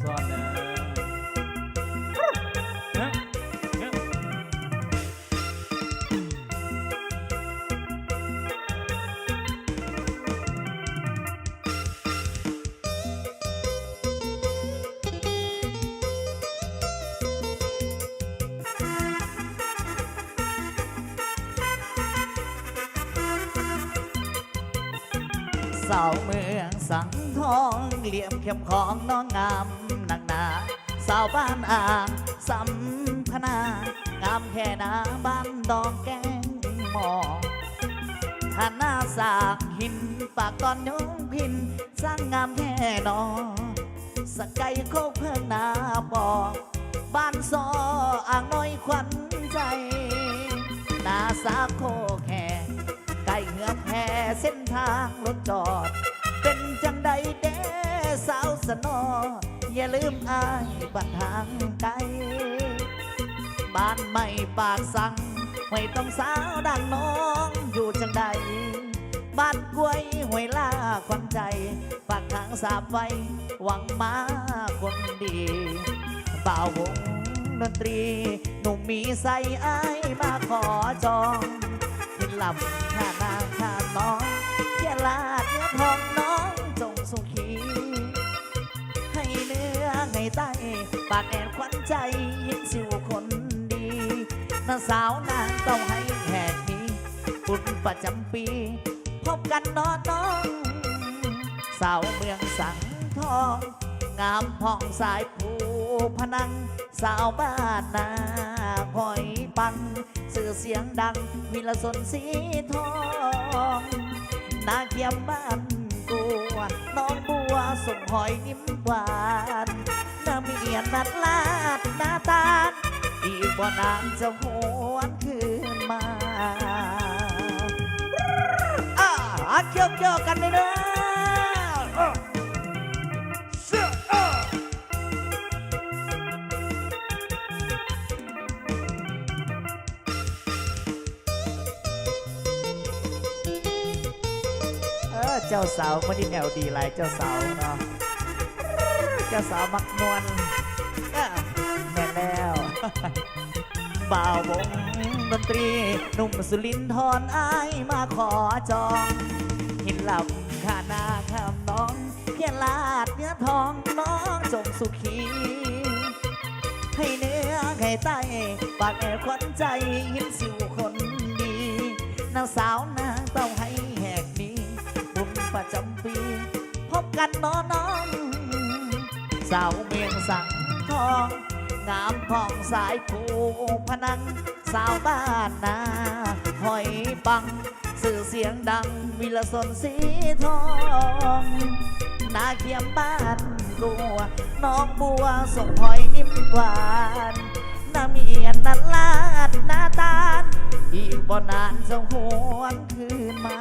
ซ้อนนะสาวเมืองสังทองเหลี่ยมเข้มของน้องงามนักหนาสาวบ้านอ่างสัมพนางามแค่นาบ้านดองแกงหมอฐานาสากหินปากก่อนยงพินสร้างงามแค่นอสกายโคกเพิ่งนาบอกบ้านซออ่างน้อยขวัญใจนาสาโคแค่ไก่เหือแพเส้นทางรถจอดเป็นจังใดเด้สาวสนออย่าลืมอายบ้านทางไกลบ้านไม่ปากสั่งไม่ต้องสาวดังน้องอยู่จังใดบ้านกล้วยห้วยล่าควันใจปากทางสาบไว้หวังมาคนดีบ่าววงดนตรีหนุ่มมีใส่อายมาขอจองกินหลับข้านางข้าน้องแค่ลาดเนื้อทองน้องจงสุขีให้เนื้อให้ไตปากแอนขวัญใจยิ้มสิวคนดีน้าสาวนางต้องให้แหกนี้บุญประจำปีพบกันน้องสาวเมืองสังทองงามผ่องสายผูพนังสาวบ้านนาหอยปังสื่อเสียงดังวิลสนสีทองนาเขียมบ้านกูน้องบัวส่งหอยยิ้มหวานน้าเมียนนัดลาดหน้าตาอีกบ่นางจะหวนคืนมาเกี่ยวกันเลยนะเจ้าสาวไม่ได้แนวดีไรเจ้าสาวเนาะเจ้าสาวมักนวลแม่แล้วบ่าววงดนตรีหนุ่มสุรินทร์อ้ายมาขอจองหินหลับข้านาข้ามน้องเพียงลาดเนื้อทองน้องจงสุขีให้เนื้อให้ไตปากแอบขวัญใจหินสิวคนดีนางสาวนางต้องให้แหกนี้บุญประจำปีพบกันน้องสาวเมียงสังทองงามผ่องสายผูพนังสาวบ้านนาหอยปังสื่อเสียงดังวิลสนสีทองนาเขียมบ้านกัวน้องบัวส่งหอยยิ้มหวานน้าเมียนนัดลาดหน้าตาลอีกบ่นานจะหวนคืนมา